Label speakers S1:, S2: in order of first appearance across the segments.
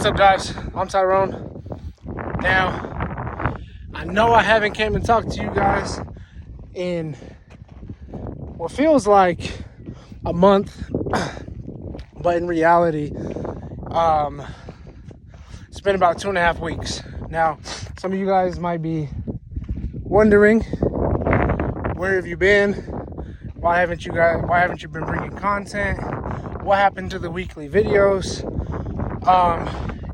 S1: What's up, guys? I'm Tyrone. Now, I know I haven't came and talked to you guys in what feels like a month, but in reality, it's been about 2.5 weeks. Now, some of you guys might be wondering, where have you been? Why haven't you been bringing content? What happened to the weekly videos?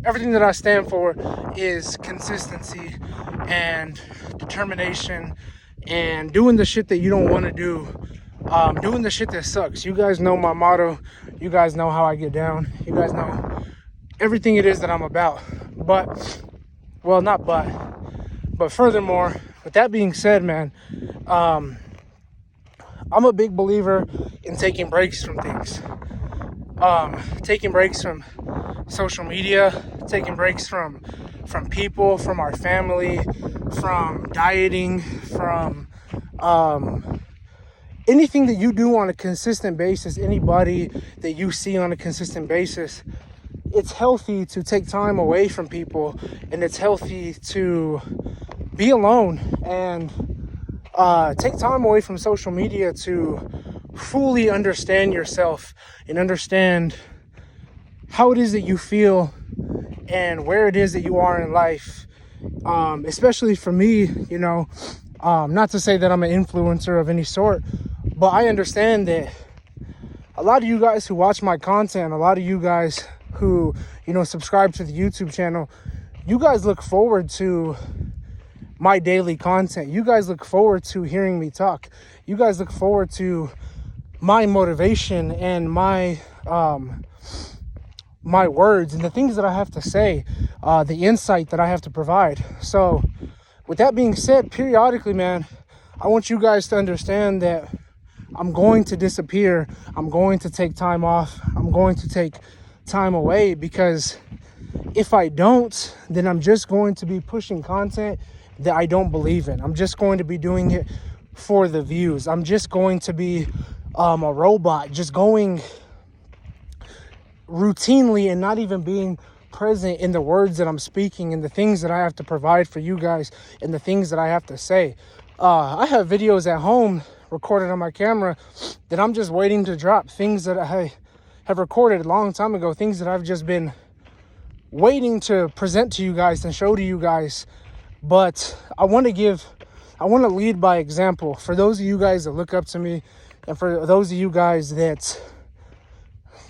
S1: Everything that I stand for is consistency and determination and doing the shit that you don't want to do, doing the shit that sucks. You guys know my motto. You guys know how I get down. You guys know everything it is that I'm about. But furthermore, with that being said, man, I'm a big believer in taking breaks from things. Taking breaks from social media, taking breaks from people, from our family, from dieting, from anything that you do on a consistent basis, anybody that you see on a consistent basis. It's healthy to take time away from people, and it's healthy to be alone and take time away from social media to fully understand yourself and understand how it is that you feel and where it is that you are in life. Especially for me, not to say that I'm an influencer of any sort, but I understand that a lot of you guys who watch my content, a lot of you guys who, subscribe to the YouTube channel, you guys look forward to my daily content. You guys look forward to hearing me talk. You guys look forward to my motivation and my words and the things that I have to say, the insight that I have to provide. So with that being said, periodically, man, I want you guys to understand that I'm going to disappear. I'm going to take time off. I'm going to take time away, because if I don't, then I'm just going to be pushing content that I don't believe in. I'm just going to be doing it for the views. I'm just going to be a robot, just going routinely and not even being present in the words that I'm speaking and the things that I have to provide for you guys and the things that I have to say. I have videos at home recorded on my camera that I'm just waiting to drop, things that I have recorded a long time ago, things that I've just been waiting to present to you guys and show to you guys. But I want to lead by example. For those of you guys that look up to me, and for those of you guys that,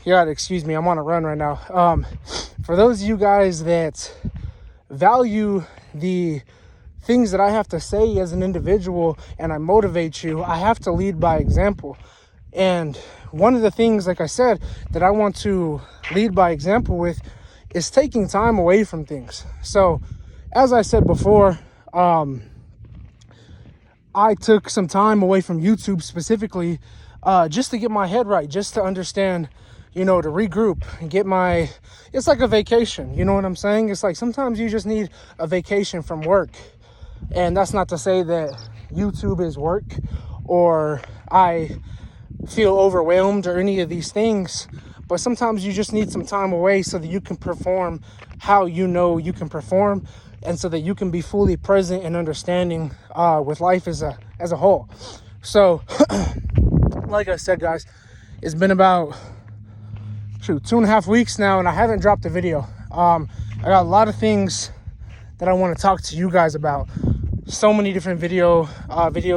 S1: excuse me, I'm on a run right now. For those of you guys that value the things that I have to say as an individual and I motivate you, I have to lead by example. And one of the things, like I said, that I want to lead by example with is taking time away from things. So, as I said before, I took some time away from YouTube specifically just to get my head right, just to understand, to regroup and it's like a vacation. You know what I'm saying? It's like sometimes you just need a vacation from work. And that's not to say that YouTube is work or I feel overwhelmed or any of these things. But sometimes you just need some time away so that you can perform how you can perform, and so that you can be fully present and understanding with life as a whole. So, like I said, guys, it's been about 2.5 weeks now, and I haven't dropped a video. I got a lot of things that I want to talk to you guys about. So many different videos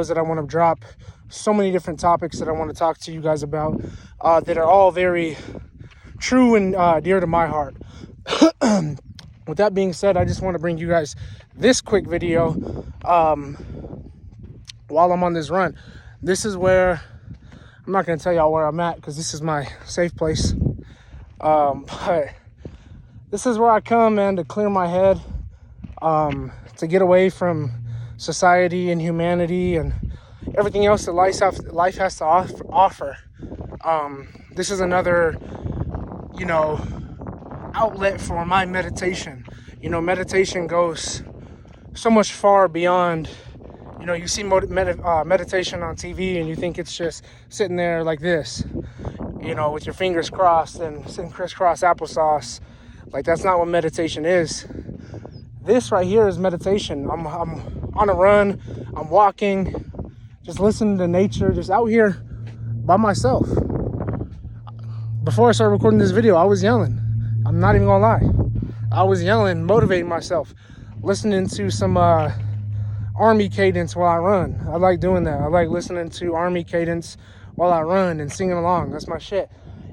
S1: that I want to drop. So many different topics that I want to talk to you guys about that are all very true and dear to my heart. With that being said, I just want to bring you guys this quick video while I'm on this run. This is where, I'm not going to tell y'all where I'm at because this is my safe place. But this is where I come, man, to clear my head, to get away from society and humanity and everything else that life has to offer. This is another, outlet for my meditation. Meditation goes so much far beyond, you see meditation on TV and you think it's just sitting there like this, with your fingers crossed and sitting crisscross applesauce. Like, that's not what meditation is. This right here is meditation. I'm on a run, I'm walking, just listening to nature, just out here by myself. Before I started recording this video, I was yelling. I'm not even gonna lie. I was yelling, motivating myself, listening to some army cadence while I run. I like doing that. I like listening to army cadence while I run and singing along. That's my shit.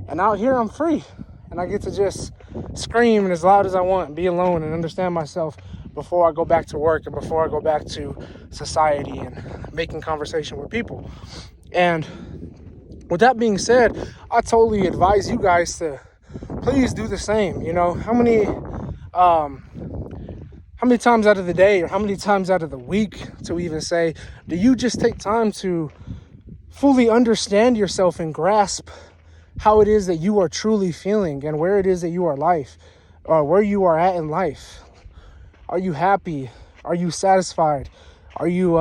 S1: And out here, I'm free. And I get to just scream as loud as I want and be alone and understand myself before I go back to work and before I go back to society and making conversation with people. And with that being said, I totally advise you guys to please do the same. You know, how many times out of the day, or how many times out of the week, to even say, do you just take time to fully understand yourself and grasp how it is that you are truly feeling and where it is that you are where you are at in life? Are you happy? Are you satisfied? Are you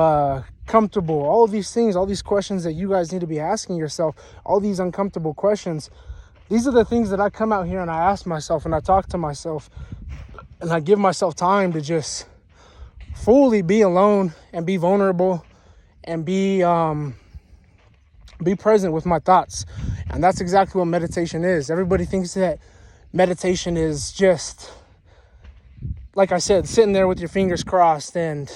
S1: comfortable? All of these things, all these questions that you guys need to be asking yourself, all these uncomfortable questions, these are the things that I come out here and I ask myself and I talk to myself and I give myself time to just fully be alone and be vulnerable and be present with my thoughts. And that's exactly what meditation is. Everybody thinks that meditation is just, like I said, sitting there with your fingers crossed and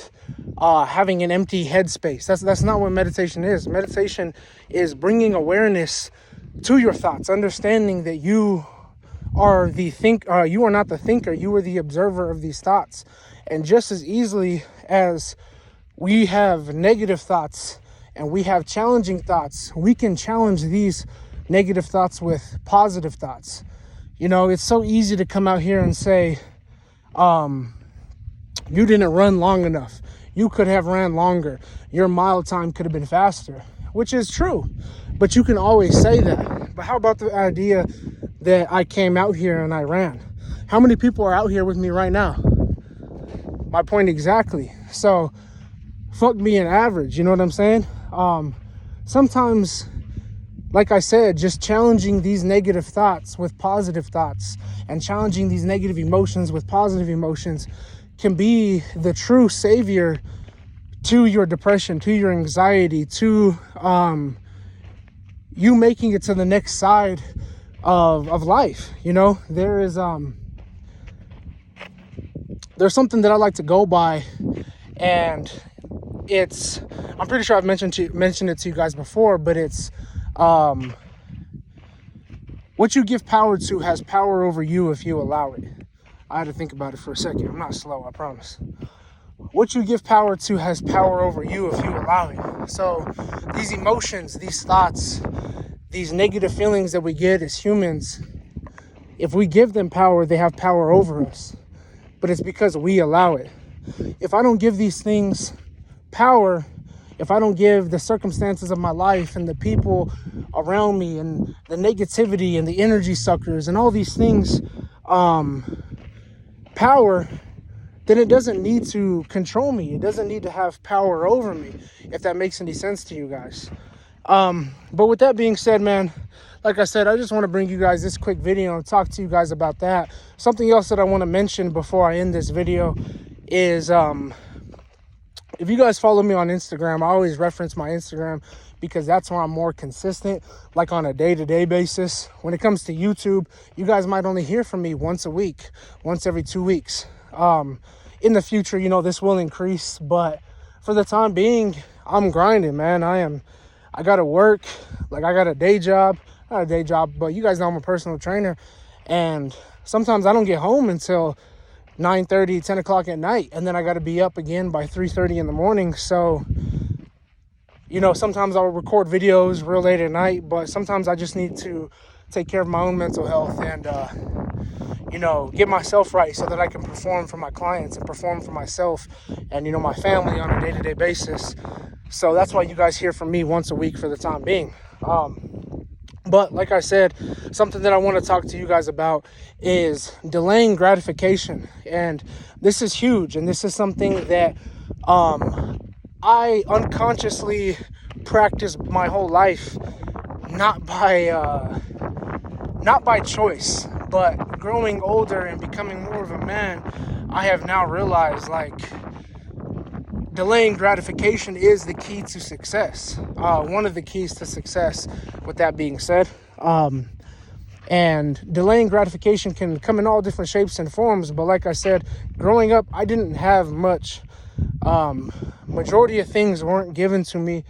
S1: having an empty headspace. That's not what meditation is. Meditation is bringing awareness to your thoughts, understanding that you are you are not the thinker, you are the observer of these thoughts. And just as easily as we have negative thoughts and we have challenging thoughts, we can challenge these negative thoughts with positive thoughts. You know, it's so easy to come out here and say, you didn't run long enough. You could have ran longer. Your mile time could have been faster, which is true. But you can always say that. But how about the idea that I came out here and I ran? How many people are out here with me right now? My point exactly. So fuck being average, you know what I'm saying? Sometimes, like I said, just challenging these negative thoughts with positive thoughts and challenging these negative emotions with positive emotions can be the true savior to your depression, to your anxiety, to you making it to the next side of life. You know, there's something that I like to go by, and I'm pretty sure I've mentioned it to you guys before, but it's what you give power to has power over you if you allow it. I had to think about it for a second. I'm not slow, I promise. What you give power to has power over you if you allow it. So these emotions, these thoughts, these negative feelings that we get as humans, if we give them power, they have power over us. But it's because we allow it. If I don't give these things power, if I don't give the circumstances of my life and the people around me and the negativity and the energy suckers and all these things power, then it doesn't need to control me. It doesn't need to have power over me, if that makes any sense to you guys. But with that being said, man, like I said, I just want to bring you guys this quick video and talk to you guys about that. Something else that I want to mention before I end this video is if you guys follow me on Instagram, I always reference my Instagram because that's where I'm more consistent, like on a day-to-day basis. When it comes to YouTube, you guys might only hear from me once a week, once every 2 weeks. In the future, you know, this will increase, but for the time being, I'm grinding, man. I gotta work, like I got a day job, not a day job, but you guys know I'm a personal trainer, and sometimes I don't get home until 9:30, 10 o'clock at night, and then I got to be up again by 3:30 in the morning. So, you know, sometimes I'll record videos real late at night, but sometimes I just need to take care of my own mental health and, you know, get myself right so that I can perform for my clients and perform for myself and, you know, my family on a day-to-day basis. So that's why you guys hear from me once a week for the time being. But like I said, something that I want to talk to you guys about is delaying gratification. And this is huge. And this is something that I unconsciously practiced my whole life, not by choice, But growing older and becoming more of a man, I have now realized, like, delaying gratification is the key to success. One of the keys to success, with that being said. And delaying gratification can come in all different shapes and forms. But like I said, growing up, I didn't have much. Majority of things weren't given to me.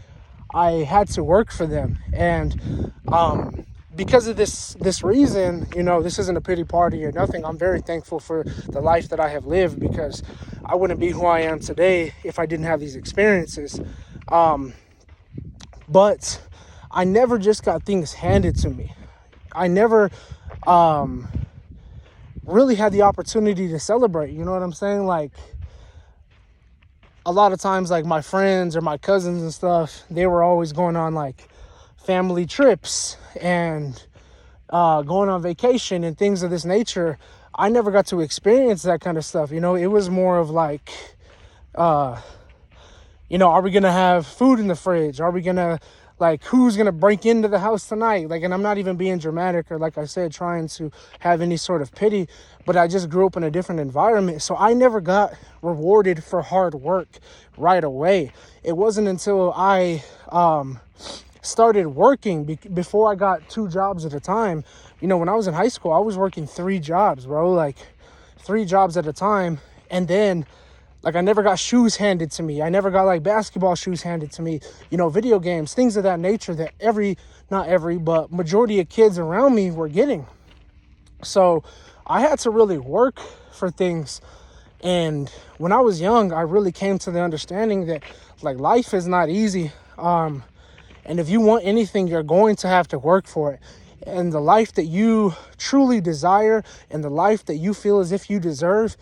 S1: I had to work for them. And because of this reason, this isn't a pity party or nothing. I'm very thankful for the life that I have lived, because I wouldn't be who I am today if I didn't have these experiences. But I never just got things handed to me. I never really had the opportunity to celebrate. You know what I'm saying? Like, a lot of times, like, my friends or my cousins and stuff, they were always going on like family trips and going on vacation and things of this nature. I never got to experience that kind of stuff. It was more of like, are we going to have food in the fridge? Are we going to, like, who's going to break into the house tonight? Like, and I'm not even being dramatic or, like I said, trying to have any sort of pity, but I just grew up in a different environment. So I never got rewarded for hard work right away. It wasn't until I started working before I got 2 jobs at a time. When I was in high school, I was working 3 jobs, bro, like 3 jobs at a time. And then, like, I never got shoes handed to me. I never got, like, basketball shoes handed to me, video games, things of that nature that not every, but majority of kids around me were getting. So I had to really work for things. And when I was young, I really came to the understanding that, like, life is not easy. And if you want anything, you're going to have to work for it. And the life that you truly desire and the life that you feel as if you deserve,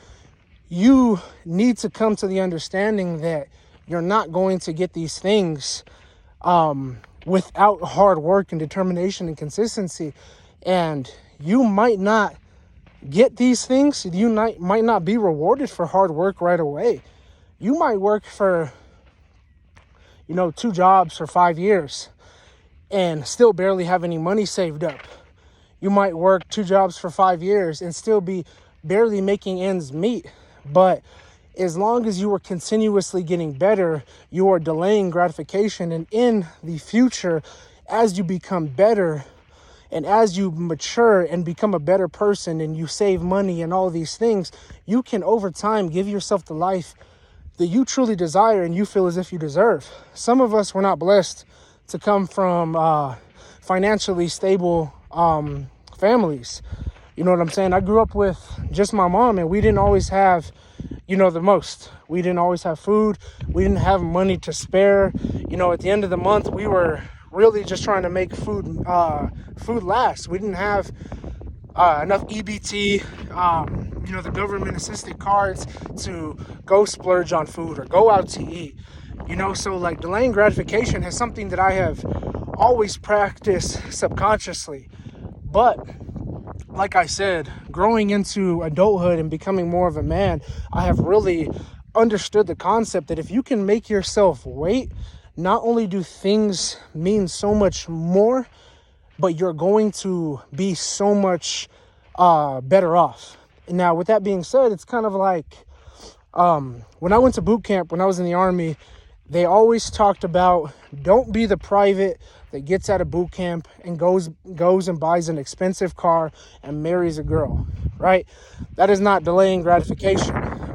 S1: you need to come to the understanding that you're not going to get these things without hard work and determination and consistency. And you might not get these things. You might not be rewarded for hard work right away. You might work for 2 jobs for 5 years and still barely have any money saved up. You might work 2 jobs for 5 years and still be barely making ends meet. But as long as you are continuously getting better, you are delaying gratification. And in the future, as you become better and as you mature and become a better person and you save money and all these things, you can over time give yourself the life that you truly desire and you feel as if you deserve. Some of us were not blessed to come from financially stable families. You know what I'm saying? I grew up with just my mom, and we didn't always have, the most. We didn't always have food. We didn't have money to spare. At the end of the month, we were really just trying to make food last. We didn't have enough EBT, the government assisted cards to go splurge on food or go out to eat. So, like, delaying gratification is something that I have always practiced subconsciously. But like I said, growing into adulthood and becoming more of a man, I have really understood the concept that if you can make yourself wait, not only do things mean so much more, but you're going to be so much better off. Now, with that being said, it's kind of like when I went to boot camp, when I was in the Army, they always talked about, don't be the private that gets out of boot camp and goes and buys an expensive car and marries a girl, right? That is not delaying gratification.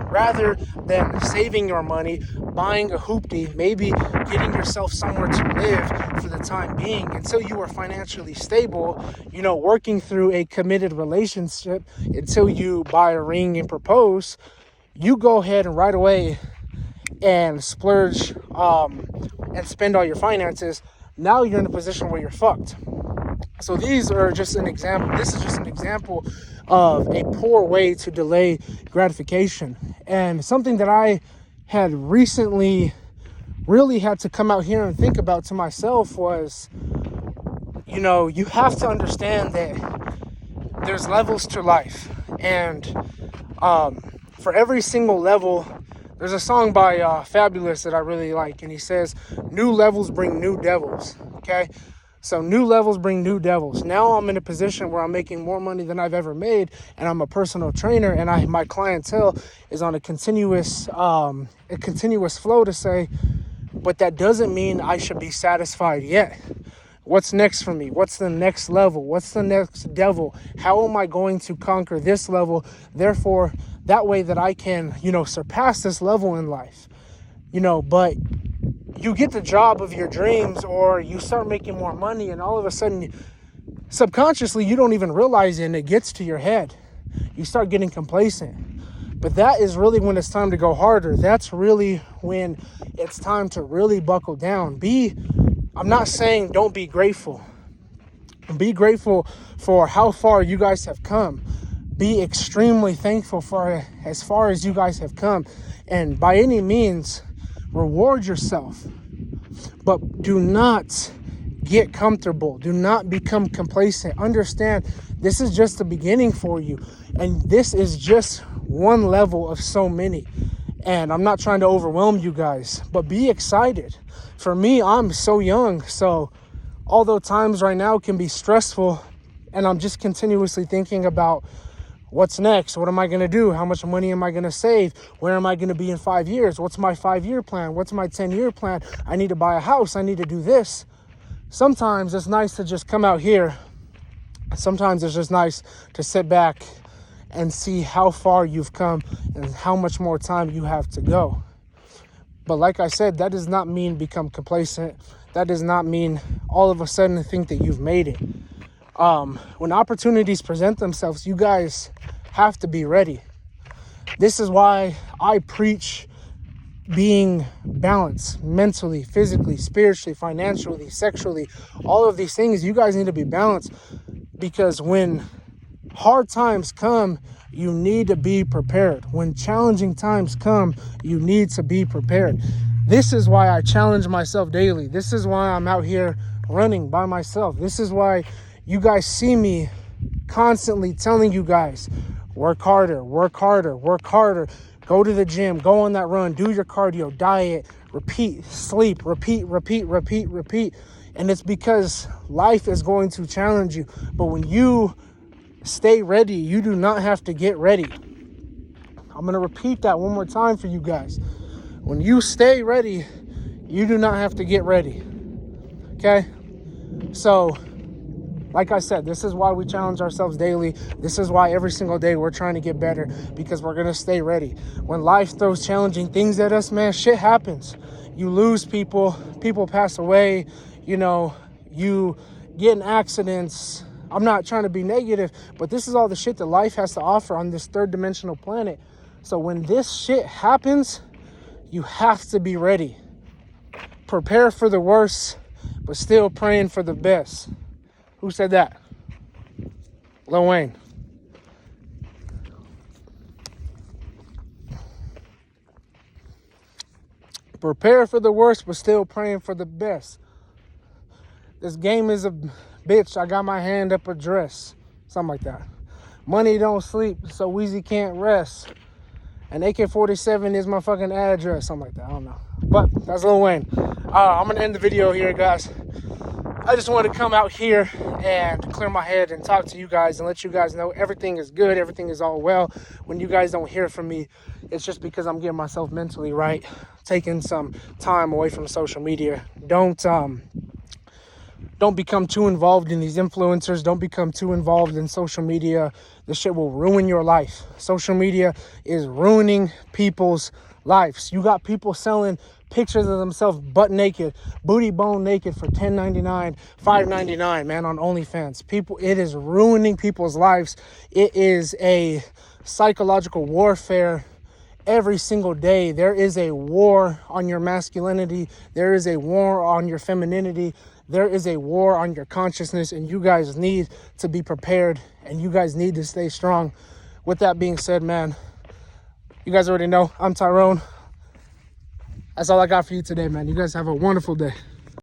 S1: Rather than saving your money, buying a hoopty, maybe getting yourself somewhere to live for the time being until you are financially stable, working through a committed relationship until you buy a ring and propose, you go ahead and right away and splurge and spend all your finances. Now you're in a position where you're fucked. So these are just an example. This is just an example of a poor way to delay gratification. And something that I had recently really had to come out here and think about to myself was, you have to understand that there's levels to life. And for every single level, there's a song by Fabulous that I really like. And he says, new levels bring new devils. Okay. So new levels bring new devils. Now I'm in a position where I'm making more money than I've ever made, and I'm a personal trainer, and my clientele is on a continuous flow to say, but that doesn't mean I should be satisfied yet. What's next for me? What's the next level? What's the next devil? How am I going to conquer this level? Therefore, that way that I can, surpass this level in life. But you get the job of your dreams, or you start making more money, and all of a sudden, subconsciously, you don't even realize it, and it gets to your head. You start getting complacent. But that is really when it's time to go harder. That's really when it's time to really buckle down. I'm not saying don't be grateful. Be grateful for how far you guys have come. Be extremely thankful for as far as you guys have come. And by any means, reward yourself. But do not get comfortable. Do not become complacent. Understand, this is just the beginning for you. And this is just one level of so many. And I'm not trying to overwhelm you guys, but be excited. For me, I'm so young. So although times right now can be stressful, and I'm just continuously thinking about what's next? What am I going to do? How much money am I going to save? Where am I going to be in 5 years? What's my 5-year plan? What's my 10-year plan? I need to buy a house. I need to do this. Sometimes it's nice to just come out here. Sometimes it's just nice to sit back and see how far you've come and how much more time you have to go. But like I said, that does not mean become complacent. That does not mean all of a sudden think that you've made it. When opportunities present themselves, you guys have to be ready. This is why I preach being balanced mentally, physically, spiritually, financially, sexually. All of these things, you guys need to be balanced, because when hard times come, you need to be prepared. When challenging times come, you need to be prepared. This is why I challenge myself daily. This is why I'm out here running by myself. This is why you guys see me constantly telling you guys, work harder, work harder, work harder. Go to the gym, go on that run, do your cardio, diet, repeat, sleep, repeat. And it's because life is going to challenge you. But when you stay ready, you do not have to get ready. I'm going to repeat that one more time for you guys. When you stay ready, you do not have to get ready. Okay? So, like I said, this is why we challenge ourselves daily. This is why every single day we're trying to get better, because we're going to stay ready. When life throws challenging things at us, man, shit happens. You lose people, people pass away, you get in accidents. I'm not trying to be negative, but this is all the shit that life has to offer on this third dimensional planet. So when this shit happens, you have to be ready. Prepare for the worst, but still praying for the best. Who said that? Lil Wayne. Prepare for the worst, but still praying for the best. This game is a bitch. I got my hand up a dress. Something like that. Money don't sleep, so Weezy can't rest. And AK-47 is my fucking address. Something like that. I don't know. But that's Lil Wayne. I'm going to end the video here, guys. I just wanted to come out here and clear my head and talk to you guys and let you guys know everything is good. Everything is all well. When you guys don't hear from me, it's just because I'm getting myself mentally right. Taking some time away from social media. Don't become too involved in these influencers. Don't become too involved in social media. This shit will ruin your life. Social media is ruining people's lives. You got people selling pictures of themselves butt naked, booty bone naked for $10.99, $5.99, man, on OnlyFans. People, it is ruining people's lives. It is a psychological warfare. Every single day, there is a war on your masculinity. There is a war on your femininity. There is a war on your consciousness, and you guys need to be prepared, and you guys need to stay strong. With that being said, man, you guys already know I'm Tyrone. That's all I got for you today, man. You guys have a wonderful day.